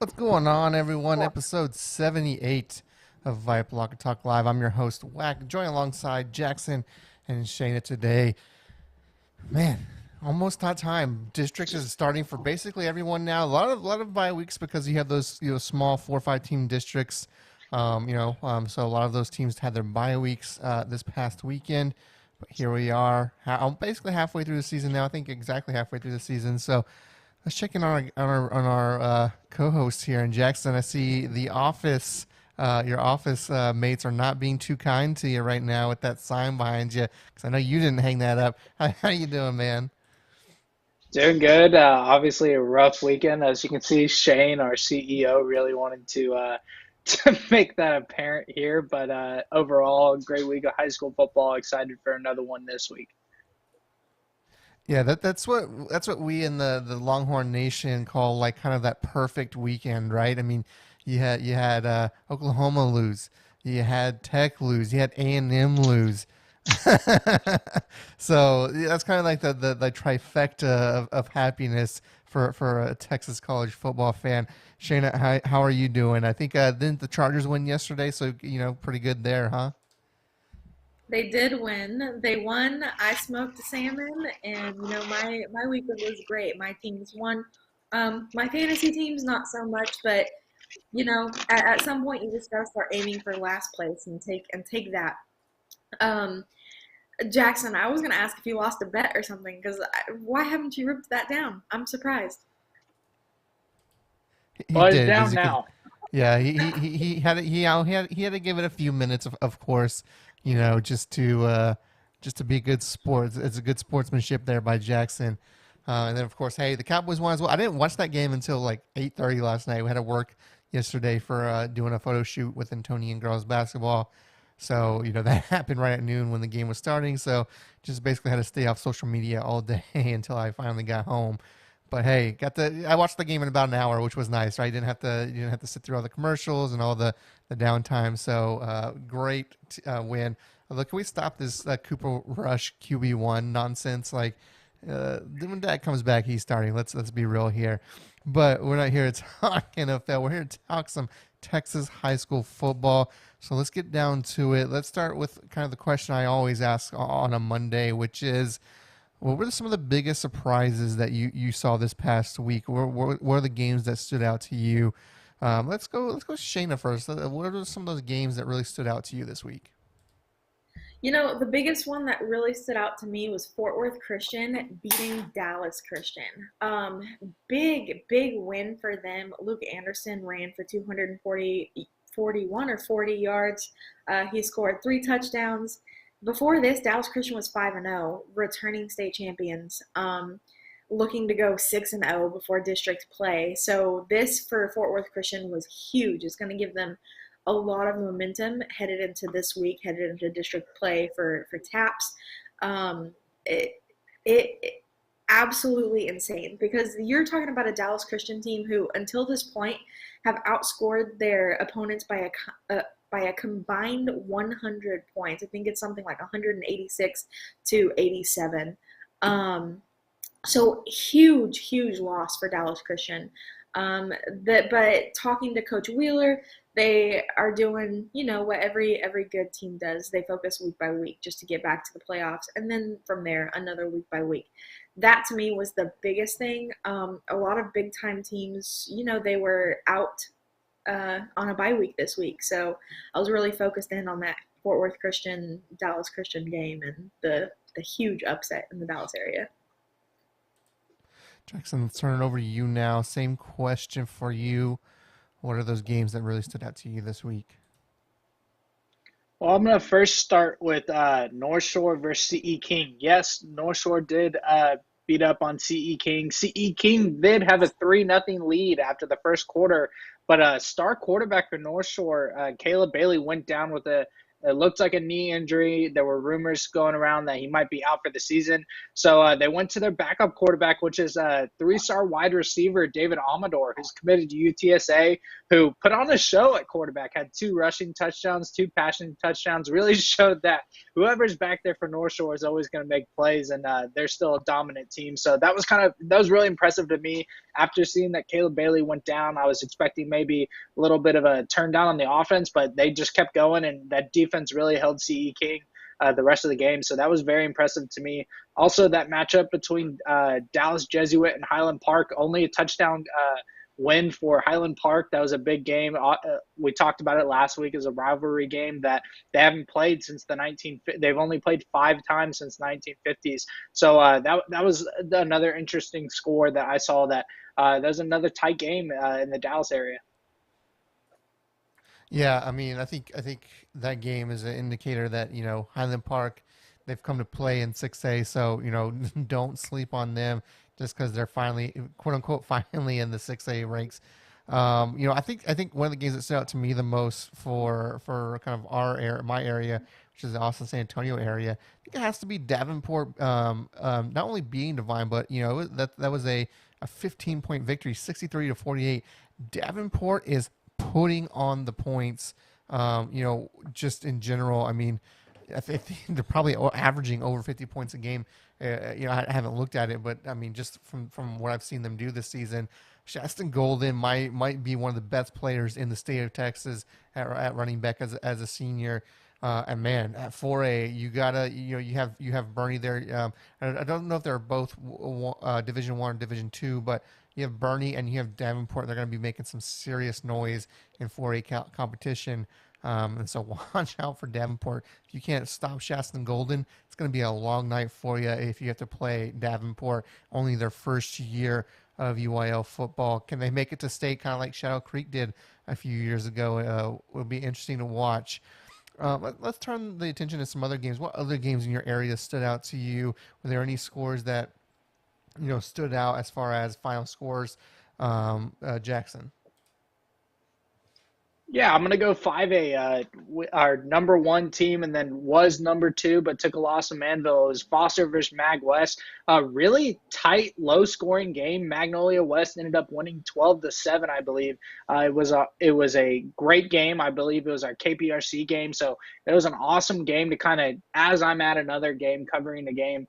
What's going on, everyone? Episode 78 of VYPE Locker Talk Live. I'm your host, Wack, joined alongside Jackson and Shana today. Man, almost that time. District is starting for basically everyone now. A lot of bye weeks because you have those small 4 or 5 team districts. So a lot of those teams had their bye weeks this past weekend. But here we are, basically halfway through the season now. I think exactly halfway through the season. So let's check in on our co-host here in Jackson. I see the office, your office mates are not being too kind to you right now with that sign behind you, because I know you didn't hang that up. How you doing, man? Doing good. Obviously, a rough weekend. As you can see, Shane, our CEO, really wanted to to make that apparent here. But overall, great week of high school football. Excited for another one this week. Yeah, that's what we in the Longhorn Nation call like kind of that perfect weekend, right? I mean, you had Oklahoma lose, you had Tech lose, you had A&M lose. So yeah, that's kind of like the trifecta of happiness for a Texas college football fan. Shayna, how are you doing? I think didn't the Chargers win yesterday? So pretty good there, huh? They did win. They won. I smoked salmon, and my weekend was great. My teams won. My fantasy teams not so much, but at some point you just gotta start aiming for last place and take that. Um, Jackson, I was gonna ask if you lost a bet or something because why haven't you ripped that down? I'm surprised. He Well, it's did down because now. yeah, he had it, he had to give it a few minutes, of course, just to be a good sport. It's a good sportsmanship there by Jackson. And then of course, hey, the Cowboys won as well. I didn't watch that game until like 8:30 last night. We had to work yesterday for doing a photo shoot with Antonian girls basketball. So that happened right at noon when the game was starting. So just basically had to stay off social media all day until I finally got home. But hey, I watched the game in about an hour, which was nice. Right, you didn't have to sit through all the commercials and all the downtime. So great win. Look, can we stop this Cooper Rush QB1 nonsense? Like when Dak comes back, he's starting. Let's be real here. But we're not here to talk NFL. We're here to talk some Texas high school football. So let's get down to it. Let's start with kind of the question I always ask on a Monday, which is, what were some of the biggest surprises that you saw this past week? What are the games that stood out to you? Let's go Shayna first. What are some of those games that really stood out to you this week? The biggest one that really stood out to me was Fort Worth Christian beating Dallas Christian. Big win for them. Luke Anderson ran for 41 or 40 yards. He scored 3 touchdowns. Before this, Dallas Christian was 5-0, returning state champions. Looking to go 6-0 before district play. So this for Fort Worth Christian was huge. It's going to give them a lot of momentum headed into this week, headed into district play for TAPS. Um, it, it absolutely insane because you're talking about a Dallas Christian team who, until this point, have outscored their opponents by a combined 100 points. I think it's something like 186 to 87. Um, so huge loss for Dallas Christian. But talking to Coach Wheeler, they are doing, what every good team does. They focus week by week just to get back to the playoffs, and then from there, another week by week. That to me was the biggest thing. A lot of big time teams, they were out on a bye week this week, so I was really focused in on that Fort Worth Christian Dallas Christian game and the huge upset in the Dallas area. Jackson, let's turn it over to you now. Same question for you. What are those games that really stood out to you this week? Well, I'm gonna first start with North Shore versus CE King. Yes, North Shore did beat up on CE King. CE King did have a 3-0 lead after the first quarter, but star quarterback for North Shore, Caleb Bailey, went down with It looked like a knee injury. There were rumors going around that he might be out for the season. So they went to their backup quarterback, which is a 3-star wide receiver, David Amador, who's committed to UTSA, who put on a show at quarterback, had 2 rushing touchdowns, 2 passing touchdowns, really showed that whoever's back there for North Shore is always going to make plays, and they're still a dominant team. So that was really impressive to me. After seeing that Caleb Bailey went down, I was expecting maybe a little bit of a turn down on the offense, but they just kept going, and that defense really held CE King the rest of the game. So that was very impressive to me. Also, that matchup between Dallas Jesuit and Highland Park, only a touchdown win for Highland Park. That was a big game. We talked about it last week as a rivalry game that they haven't played since they've only played 5 times since the 1950s. So that was another interesting score that I saw. That was another tight game in the Dallas area. Yeah, I mean, I think that game is an indicator that Highland Park, they've come to play in 6A, so don't sleep on them just because they're finally, quote unquote, finally in the 6A ranks. I think one of the games that stood out to me the most for kind of my area, which is the Austin San Antonio area, I think it has to be Davenport. Not only beating Divine, but that was a 15-point victory, 63-48. Davenport is putting on the points, just in general. I mean, I think they're probably averaging over 50 points a game. I haven't looked at it, but I mean, just from what I've seen them do this season, Shaston Golden might be one of the best players in the state of Texas at running back as a senior. And man, at 4A, you have Bernie there. I don't know if they're both Division 1 or Division 2, but you have Bernie and you have Davenport. They're going to be making some serious noise in 4A competition. And so watch out for Davenport. If you can't stop Shaston Golden, it's going to be a long night for you if you have to play Davenport. Only their first year of UIL football. Can they make it to state kind of like Shadow Creek did a few years ago? It would be interesting to watch. Let's turn the attention to some other games. What other games in your area stood out to you? Were there any scores that stood out as far as final scores? Jackson. Yeah, I'm going to go 5A. Our number 1 team and then was number 2, but took a loss in Manville. It was Foster versus Mag West. Really tight, low-scoring game. Magnolia West ended up winning 12-7, I believe. It was a great game. I believe it was our KPRC game. So it was an awesome game to kind of, as I'm at another game, covering the game,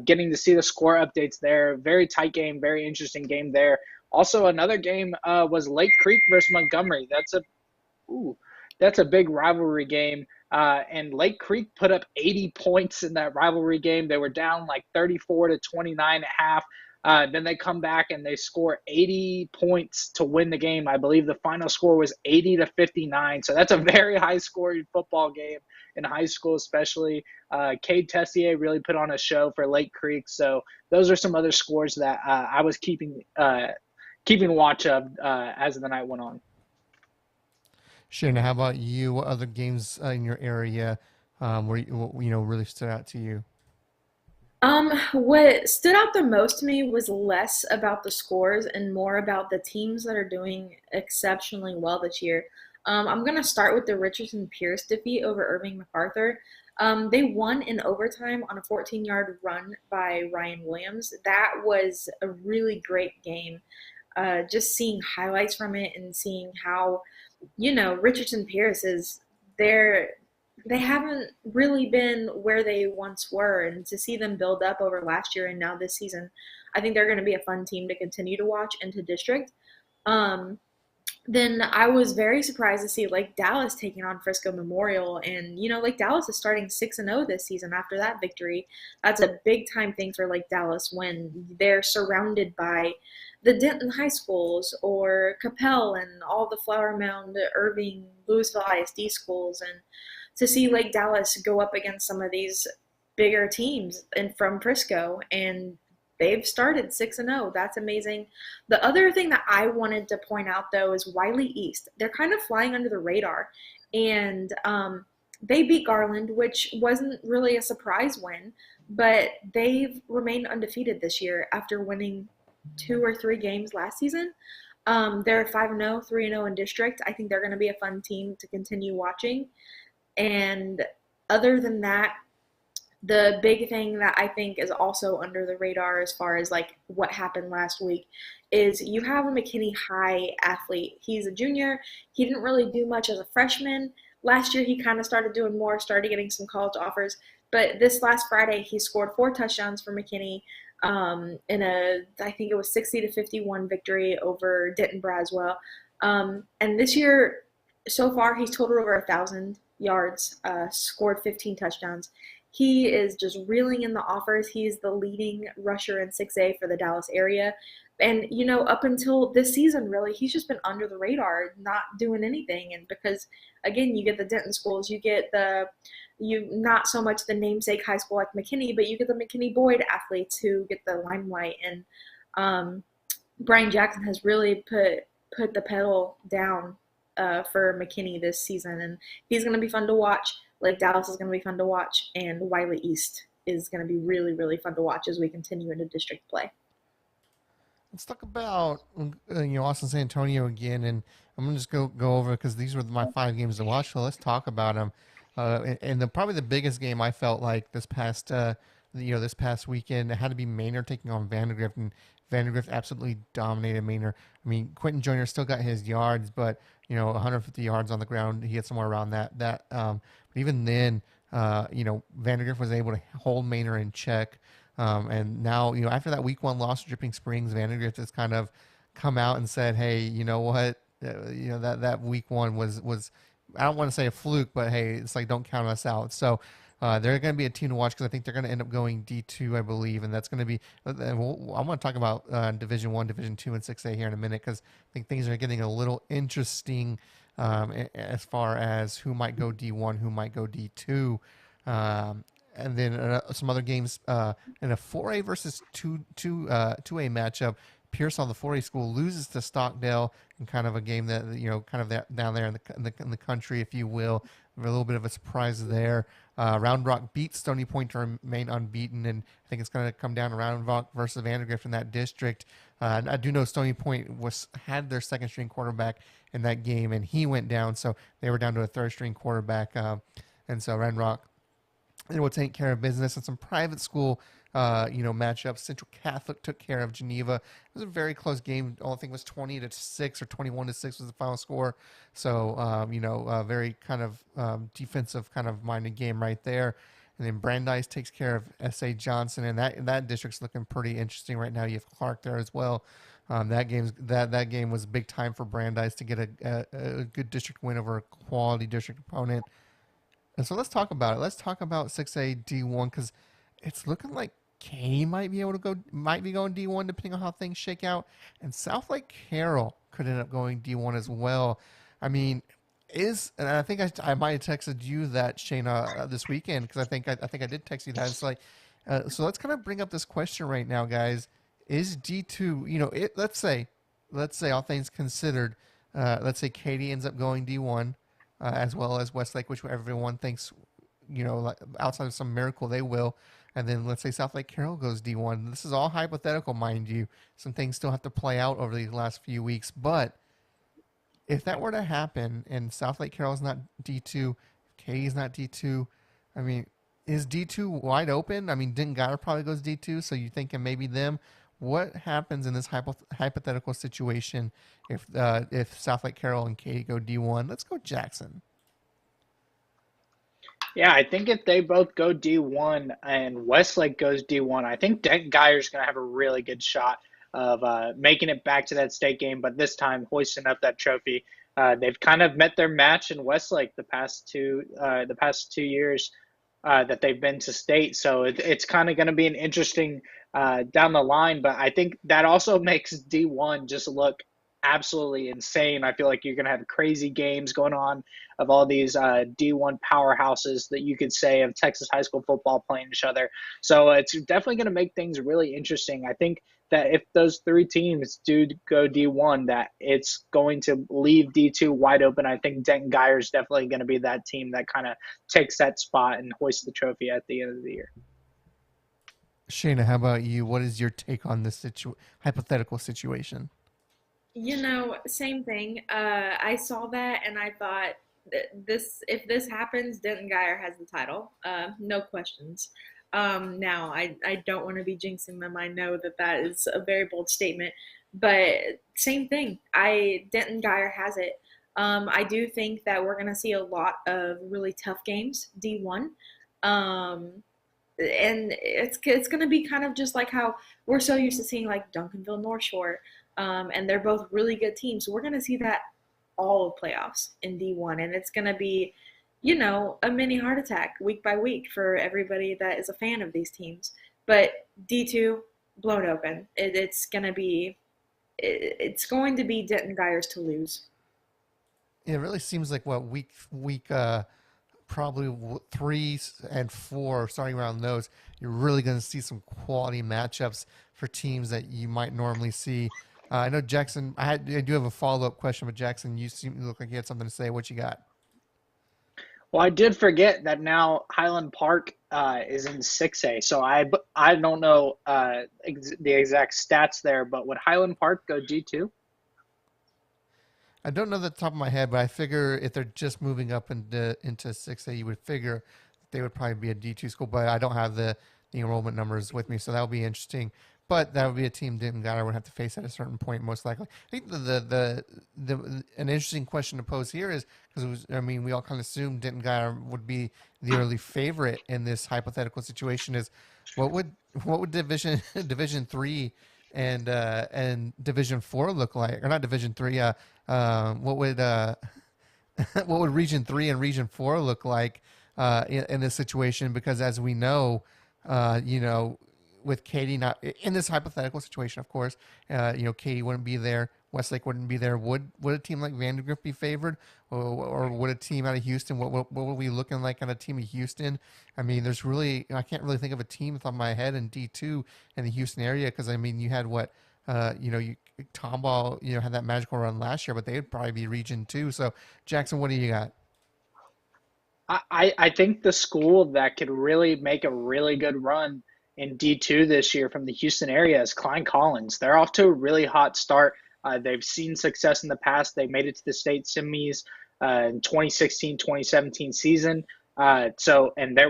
getting to see the score updates there. Very tight game, very interesting game there. Also, another game was Lake Creek versus Montgomery. That's a big rivalry game. And Lake Creek put up 80 points in that rivalry game. They were down like 34-29 at half. Then they come back and they score 80 points to win the game. I believe the final score was 80-59. So that's a very high-scoring football game in high school, especially. Cade Tessier really put on a show for Lake Creek. So those are some other scores that I was keeping watch of as the night went on. Shana, how about you? What other games in your area really stood out to you? What stood out the most to me was less about the scores and more about the teams that are doing exceptionally well this year. I'm going to start with the Richardson Pierce defeat over Irving MacArthur. They won in overtime on a 14-yard run by Ryan Williams. That was a really great game. Just seeing highlights from it and seeing how, Richardson Pierce they haven't really been where they once were, and to see them build up over last year and now this season, I think they're going to be a fun team to continue to watch into district. Then I was very surprised to see Lake Dallas taking on Frisco Memorial, and Lake Dallas is starting 6-0 this season after that victory. That's a big time thing for Lake Dallas when they're surrounded by the Denton high schools or Capel and all the Flower Mound, Irving, Louisville ISD schools, and to see Lake Dallas go up against some of these bigger teams and from Frisco, and they've started 6-0. That's amazing. The other thing that I wanted to point out, though, is Wiley East. They're kind of flying under the radar, and they beat Garland, which wasn't really a surprise win, but they've remained undefeated this year after winning 2 or 3 games last season. They're 5-0, 3-0 in district. I think they're going to be a fun team to continue watching. And other than that, the big thing that I think is also under the radar as far as like what happened last week is you have a McKinney High athlete. He's a junior. He didn't really do much as a freshman. Last year, he kind of started doing more, started getting some college offers. But this last Friday, he scored 4 touchdowns for McKinney in I think it was 60-51 victory over Denton Braswell. And this year, so far, he's totaled over 1,000 yards, scored 15 touchdowns. He is just reeling in the offers. He's the leading rusher in 6A for the Dallas area. And, up until this season, really, he's just been under the radar, not doing anything. And because, again, you get the Denton schools, you get not so much the namesake high school like McKinney, but you get the McKinney Boyd athletes who get the limelight. And Brian Jackson has really put the pedal down for McKinney this season. And he's going to be fun to watch. Like Dallas is going to be fun to watch, and Wiley East is going to be really, really fun to watch as we continue into district play. Let's talk about Austin San Antonio again, and I'm gonna just go over because these were my 5 games to watch. So let's talk about them. And probably the biggest game I felt like this past weekend, it had to be Manor taking on Vandergrift, and Vandergrift absolutely dominated Manor. I mean, Quentin Joyner still got his yards, but 150 yards on the ground, he had somewhere around that. But even then, Vandergrift was able to hold Manor in check. And now, after that week 1 loss to Dripping Springs, Vandergrift has kind of come out and said, hey, you know what, that week 1 was I don't want to say a fluke, but hey, it's like, don't count us out. So they're going to be a team to watch because I think they're going to end up going D2, I believe, and that's going to be. I want to talk about Division 1, Division 2, and 6A here in a minute because I think things are getting a little interesting as far as who might go D1, who might go D2. And then some other games in a 4A versus 2A matchup. Pearsall, the 4A school, loses to Stockdale in kind of a game that kind of down there in the country, if you will. A little bit of a surprise there. Round Rock beats Stony Point to remain unbeaten, and I think it's going to come down to Round Rock versus Vandergrift in that district. I do know Stony Point had their second string quarterback in that game, and he went down, so they were down to a third string quarterback, and so Round Rock will take care of business. And some private school matchups. Central Catholic took care of Geneva. It was a very close game. I think it was 20-6 or 21-6 was the final score. So a very kind of defensive kind of minded game right there. And then Brandeis takes care of S.A. Johnson, and that district's looking pretty interesting right now. You have Clark there as well. That game was big time for Brandeis to get a good district win over a quality district opponent. And so let's talk about it. Let's talk about 6A D1 because it's looking like Katy might be going D1 depending on how things shake out, and South Lake Carroll could end up going D1 as well. I mean, and I think I might have texted you that, Shana, this weekend because I think I did text you that. It's like, so let's kind of bring up this question right now, guys. Is D2? Let's say all things considered, let's say Katy ends up going D1. As well as Westlake, which everyone thinks, outside of some miracle, they will. And then let's say South Lake Carroll goes D1. This is all hypothetical, mind you. Some things still have to play out over these last few weeks. But if that were to happen and South Lake Carroll is not D2, Katy is not D2, I mean, is D2 wide open? I mean, Denton Guyer probably goes D2, so you're thinking maybe them. What happens in this hypothetical situation if South Lake Carroll and Katy go D1? Let's go Jackson. Yeah, I think if they both go D1 and Westlake goes D1, I think Denton Guyer is going to have a really good shot of making it back to that state game, but this time hoisting up that trophy. They've kind of met their match in Westlake the past 2 years that they've been to state. So it's kind of going to be an interesting down the line, but I think that also makes D1 just look absolutely insane. I feel like you're going to have crazy games going on of all these D1 powerhouses that you could say of Texas high school football playing each other. So it's definitely going to make things really interesting. I think that if those 3 teams do go D1, that it's going to leave D2 wide open. I think Denton Guyer is definitely going to be that team that kind of takes that spot and hoists the trophy at the end of the year. Shana, how about you? What is your take on this hypothetical situation? Same thing. I saw that and I thought, If this happens, Denton Guyer has the title. No questions. Now, I don't want to be jinxing them. I know that is a very bold statement, but same thing. Denton Guyer has it. I do think that we're going to see a lot of really tough games, D1. Um, and it's going to be kind of just like how we're so used to seeing like Duncanville North Shore, and they're both really good teams. So we're going to see that all of playoffs in D1, and it's going to be, a mini heart attack week by week for everybody that is a fan of these teams. But D2 blown open. It's going to be Denton Guyers to lose. It really seems like week probably 3 and 4, starting around those, you're really going to see some quality matchups for teams that you might normally see. I know Jackson. I do have a follow-up question, but Jackson, you look like you had something to say. What you got? Well, I did forget that now Highland Park is in 6A, so I don't know the exact stats there, but would Highland Park go D2? I don't know the top of my head, but I figure if they're just moving up into 6A, you would figure they would probably be a D2 school, but I don't have the enrollment numbers with me, so that would be interesting. But that would be a team Denton Guyer would have to face at a certain point, most likely. I think an interesting question to pose here is, because we all kind of assumed Denton Guyer would be the early favorite in this hypothetical situation. Is what would Division 3 and Division 4 look like, or not Division 3? What would what would Region 3 and Region 4 look like in this situation? Because as we know, with Katy not in this hypothetical situation, of course, Katy wouldn't be there, Westlake wouldn't be there. Would a team like Vandergrift be favored, or would a team out of Houston? What were we looking like on a team of Houston? I mean, I can't really think of a team off my head in D2 in the Houston area, because you had Tomball, had that magical run last year, but they'd probably be Region 2. So, Jackson, what do you got? I think the school that could really make a really good run in D2 this year from the Houston area is Klein Collins. They're off to a really hot start. They've seen success in the past. They made it to the state semis in 2016, 2017 season. And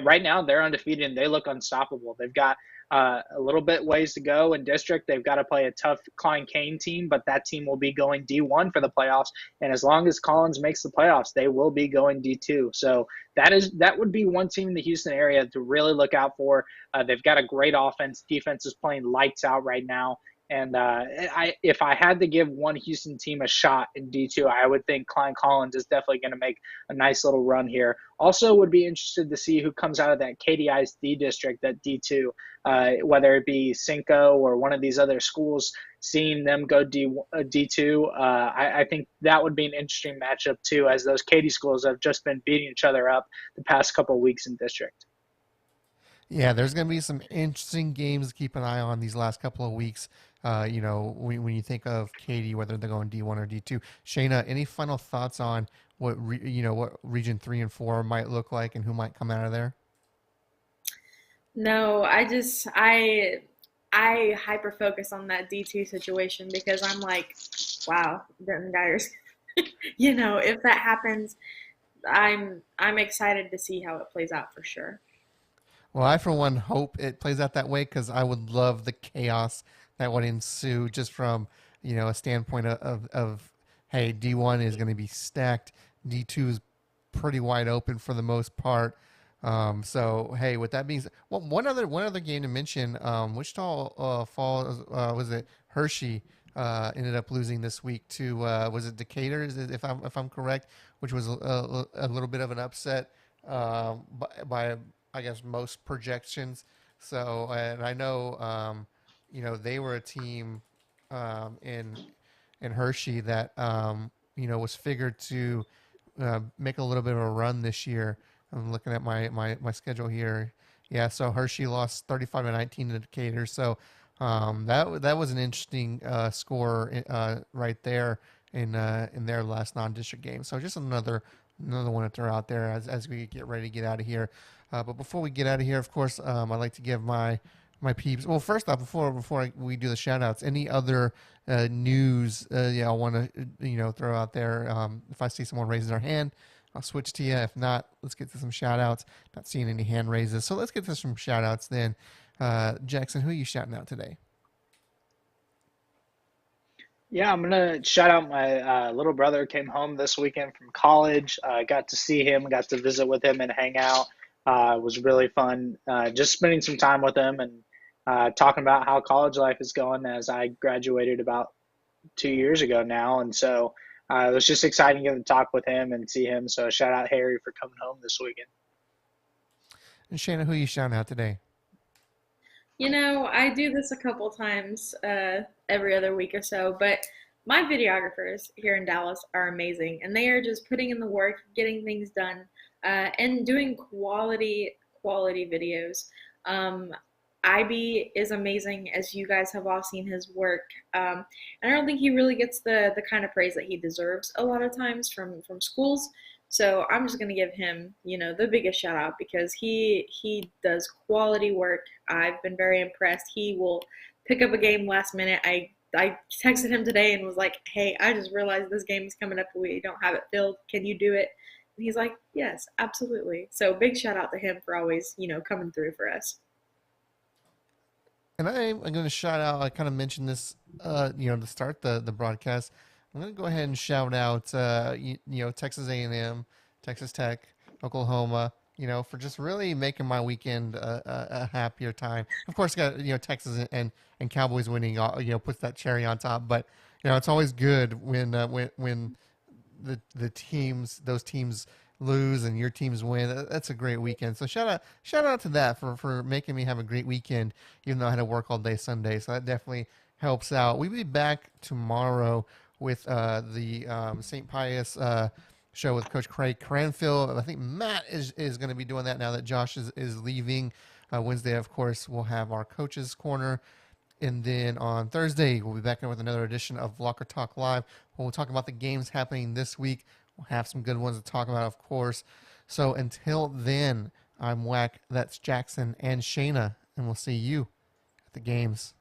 right now they're undefeated and they look unstoppable. They've got a little bit ways to go in district. They've got to play a tough Klein Kane team, but that team will be going D1 for the playoffs. And as long as Collins makes the playoffs, they will be going D2. So that would be one team in the Houston area to really look out for. They've got a great offense. Defense is playing lights out right now. And if I had to give one Houston team a shot in D2, I would think Klein Collins is definitely going to make a nice little run here. Also would be interested to see who comes out of that Katy ISD district at D2, whether it be Cinco or one of these other schools, seeing them go D2. I think that would be an interesting matchup too, as those Katy schools have just been beating each other up the past couple of weeks in district. Yeah, there's going to be some interesting games to keep an eye on these last couple of weeks. When you think of Katy, whether they're going D1 or D2. Shana, any final thoughts on what Region 3 and 4 might look like and who might come out of there? No, I hyper focus on that D2 situation because I'm like, wow, Denton Guyers. If that happens, I'm excited to see how it plays out for sure. Well, I, for one, hope it plays out that way, because I would love the chaos that would ensue just from, a standpoint of hey, D1 is going to be stacked. D2 is pretty wide open for the most part. So, hey, with that being said, well, one other game to mention, Wichita Falls, was it Hershey, ended up losing this week to, was it Decatur, if I'm correct, which was a little bit of an upset by I guess most projections. So, and I know, they were a team in Hershey that was figured to make a little bit of a run this year. I'm looking at my schedule here. Yeah, so Hershey lost 35-19 to Decatur. So that was an interesting score right there in their last non-district game. So just another one to throw out there as we get ready to get out of here. But before we get out of here, of course, I'd like to give my peeps. Well, first off, before we do the shout outs, any other news I want to throw out there? If I see someone raising their hand, I'll switch to you. If not, let's get to some shout outs. Not seeing any hand raises. So let's get to some shout outs then. Jackson, who are you shouting out today? Yeah, I'm gonna shout out my little brother. Came home this weekend from college. Got to see him, got to visit with him and hang out. It was really fun. Just spending some time with him and talking about how college life is going. As I graduated about 2 years ago now, and so it was just exciting to get to talk with him and see him. So shout out Harry for coming home this weekend. And Shana, who are you shouting out today? I do this a couple times every other week or so, but my videographers here in Dallas are amazing, and they are just putting in the work, getting things done, and doing quality videos. Um, IB is amazing, as you guys have all seen his work. And I don't think he really gets the kind of praise that he deserves a lot of times from schools. So I'm just gonna give him, the biggest shout out because he does quality work. I've been very impressed. He will pick up a game last minute. I texted him today and was like, "Hey, I just realized this game is coming up. We don't have it filled. Can you do it?" And he's like, "Yes, absolutely." So big shout out to him for always, coming through for us. And I'm going to shout out, I kind of mentioned this, to start the broadcast. I'm going to go ahead and shout out, Texas A&M, Texas Tech, Oklahoma, for just really making my weekend a happier time. Of course, got, Texas and Cowboys winning, puts that cherry on top. But, it's always good when those teams lose and your teams win. That's a great weekend. So shout out to that for making me have a great weekend, even though I had to work all day Sunday. So that definitely helps out. We'll be back tomorrow with the St. Pius show with Coach Craig Cranfield. I think Matt is going to be doing that now that Josh is leaving. Wednesday, of course, we'll have our Coaches Corner. And then on Thursday, we'll be back in with another edition of Locker Talk Live. We'll talk about the games happening this week. We'll have some good ones to talk about, of course. So until then, I'm Wack, that's Jackson and Shana, and we'll see you at the games.